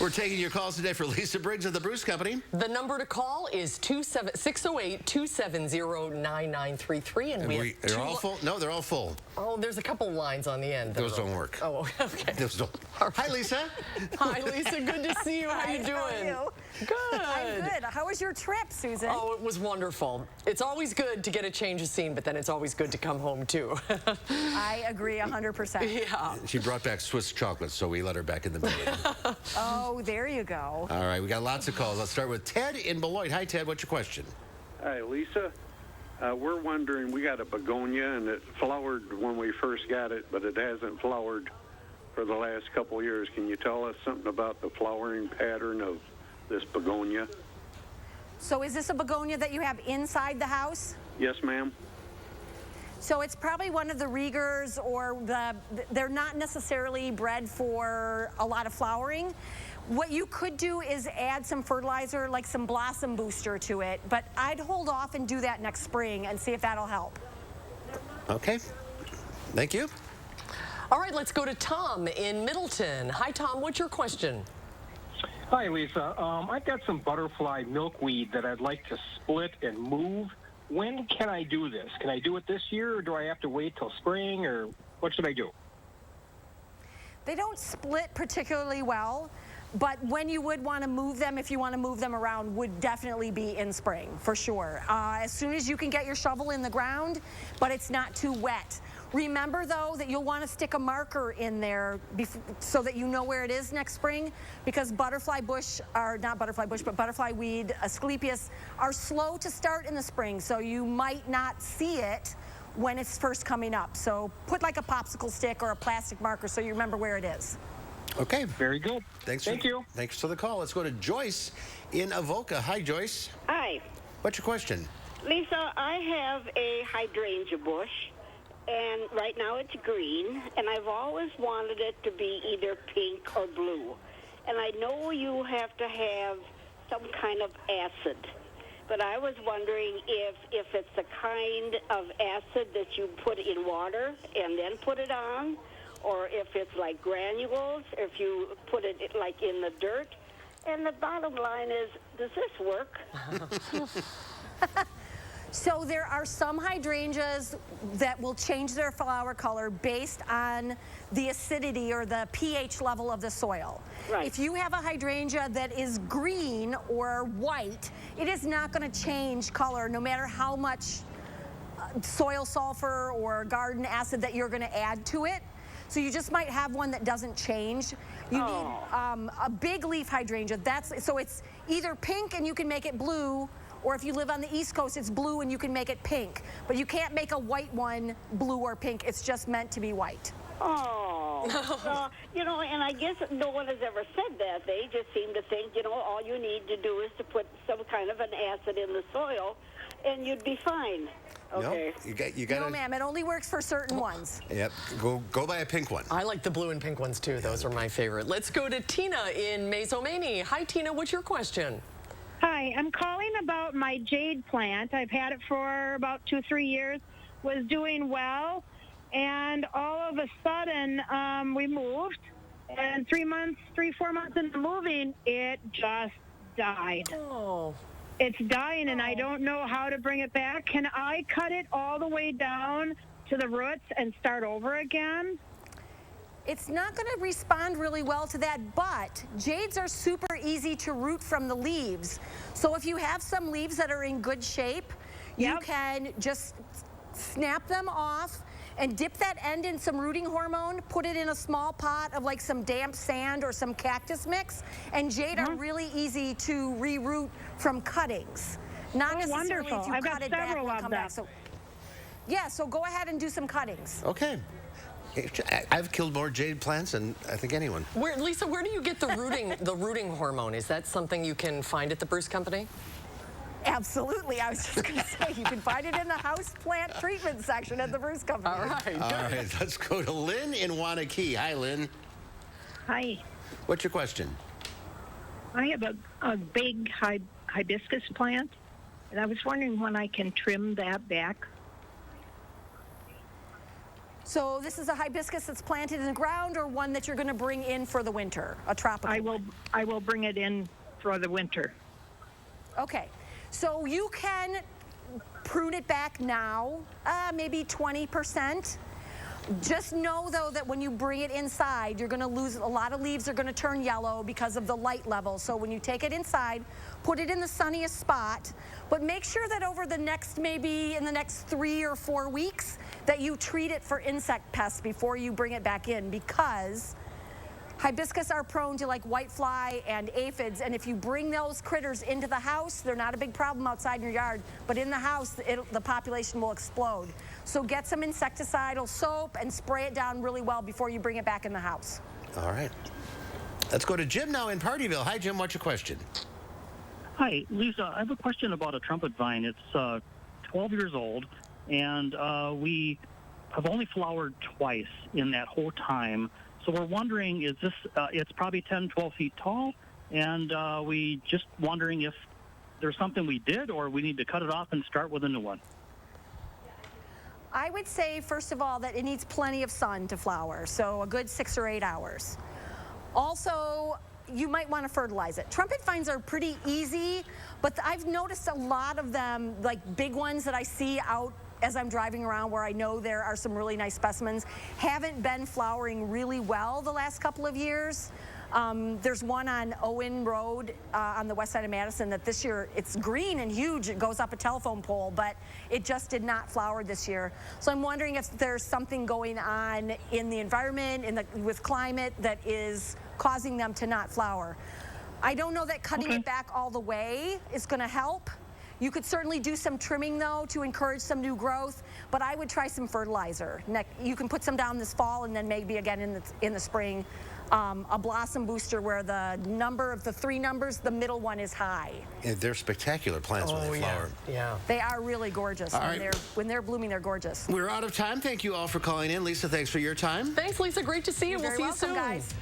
We're taking your calls today for Lisa Briggs of the Bruce Company. The number to call is 608-270-9933. And They're all full? No, they're all full. Oh, there's a couple lines on the end. Those don't work. Oh, okay. Those don't. Right. Hi, Lisa. Hi, Lisa. Good to see you. How you doing? How are you? Good. I'm good. How was your trip, Susan? Oh, it was wonderful. It's always good to get a change of scene, but then it's always good to come home, too. I agree 100%. Yeah. She brought back Swiss chocolate, so we let her back in the building. Oh, there you go. All right, we got lots of calls. Let's start with Ted in Beloit. Hi, Ted. What's your question? Hi, Lisa. We're wondering, we got a begonia, and it flowered when we first got it, but it hasn't flowered for the last couple years. Can you tell us something about the flowering pattern of this begonia? So is this a begonia that you have inside the house? Yes, ma'am. So it's probably one of the Riegers, or they're not necessarily bred for a lot of flowering. What you could do is add some fertilizer, like some blossom booster to it, but I'd hold off and do that next spring and see if that'll help. Okay. Thank you. All right, let's go to Tom in Middleton. Hi, Tom. What's your question? Hi, Lisa. I've got some butterfly milkweed that I'd like to split and move. When can I do this? Can I do it this year, or do I have to wait till spring, or what should I do? They don't split particularly well, but when you would want to move them, if you want to move them around, would definitely be in spring, for sure. As soon as you can get your shovel in the ground, but it's not too wet. Remember, though, that you'll want to stick a marker in there so that you know where it is next spring, because butterfly weed, Asclepias, are slow to start in the spring, so you might not see it when it's first coming up. So put like a popsicle stick or a plastic marker so you remember where it is. Okay. Very good. Thank you. Thanks for the call. Let's go to Joyce in Avoca. Hi, Joyce. Hi. What's your question? Lisa, I have a hydrangea bush, and right now it's green, and I've always wanted it to be either pink or blue. And I know you have to have some kind of acid, but I was wondering if it's the kind of acid that you put in water and then put it on, or if it's like granules, if you put it like in the dirt. And the bottom line is, does this work? So there are some hydrangeas that will change their flower color based on the acidity or the pH level of the soil. Right. If you have a hydrangea that is green or white, it is not going to change color no matter how much soil sulfur or garden acid that you're going to add to it. So you just might have one that doesn't change. You need a big leaf hydrangea. So it's either pink and you can make it blue, or if you live on the East Coast, it's blue and you can make it pink. But you can't make a white one blue or pink. It's just meant to be white. Oh, and I guess no one has ever said that. They just seem to think, all you need to do is to put some kind of an acid in the soil, and you'd be fine. Okay. No, you got No, ma'am. It only works for certain ones. Yep. Go buy a pink one. I like the blue and pink ones, too. Those are my favorite. Let's go to Tina in Mazomanie. Hi, Tina. What's your question? Hi, I'm calling about my Jade plant. I've had it for about 2-3 years, was doing well, and all of a sudden we moved, and 3-4 months into moving, it just died. Oh. It's dying, and I don't know how to bring it back. Can I cut it all the way down to the roots and start over again? It's not going to respond really well to that, but jades are super easy to root from the leaves. So if you have some leaves that are in good shape, you can just snap them off and dip that end in some rooting hormone, put it in a small pot of like some damp sand or some cactus mix, and jade are really easy to reroot from cuttings. Not necessarily wonderful. if you I've cut got it back several and of come them. back. So, yeah, so go ahead and do some cuttings. Okay. I've killed more jade plants than I think anyone. Lisa, where do you get the rooting hormone? Is that something you can find at the Bruce Company? Absolutely. I was just going to say, you can find it in the house plant treatment section at the Bruce Company. All right. All right, let's go to Lynn in Wanakee. Hi, Lynn. Hi. What's your question? I have a big hibiscus plant, and I was wondering when I can trim that back. So this is a hibiscus that's planted in the ground, or one that you're going to bring in for the winter, a tropical? I will bring it in for the winter. Okay, so you can prune it back now, maybe 20%. Just know, though, that when you bring it inside, you're going to lose a lot of leaves. Are going to turn yellow because of the light level. So when you take it inside, put it in the sunniest spot, but make sure that over the next, maybe in the next 3 or 4 weeks, that you treat it for insect pests before you bring it back in, because hibiscus are prone to like whitefly and aphids, and if you bring those critters into the house, they're not a big problem outside in your yard, but in the house, the population will explode. So get some insecticidal soap and spray it down really well before you bring it back in the house. All right. Let's go to Jim now in Partyville. Hi, Jim. What's your question? Hi, Lisa. I have a question about a trumpet vine. It's 12 years old, and we have only flowered twice in that whole time. So we're wondering, is this, it's probably 10, 12 feet tall, and we just wondering if there's something we did or we need to cut it off and start with a new one. I would say, first of all, that it needs plenty of sun to flower, so a good 6 or 8 hours. Also, you might want to fertilize it. Trumpet vines are pretty easy, but I've noticed a lot of them, like big ones that I see out as I'm driving around where I know there are some really nice specimens, haven't been flowering really well the last couple of years. There's one on Owen Road on the west side of Madison that this year, it's green and huge. It goes up a telephone pole, but it just did not flower this year. So I'm wondering if there's something going on in the environment, with climate, that is causing them to not flower. I don't know that cutting it back all the way is going to help. You could certainly do some trimming, though, to encourage some new growth, but I would try some fertilizer. You can put some down this fall, and then maybe again in the spring, a blossom booster where the number of the 3 numbers, the middle one is high. Yeah, they're spectacular plants when they flower. Yeah. They are really gorgeous. All right. When they're blooming, they're gorgeous. We're out of time. Thank you all for calling in. Lisa, thanks for your time. Thanks, Lisa. Great to see you. You're We'll very see you welcome, soon. guys.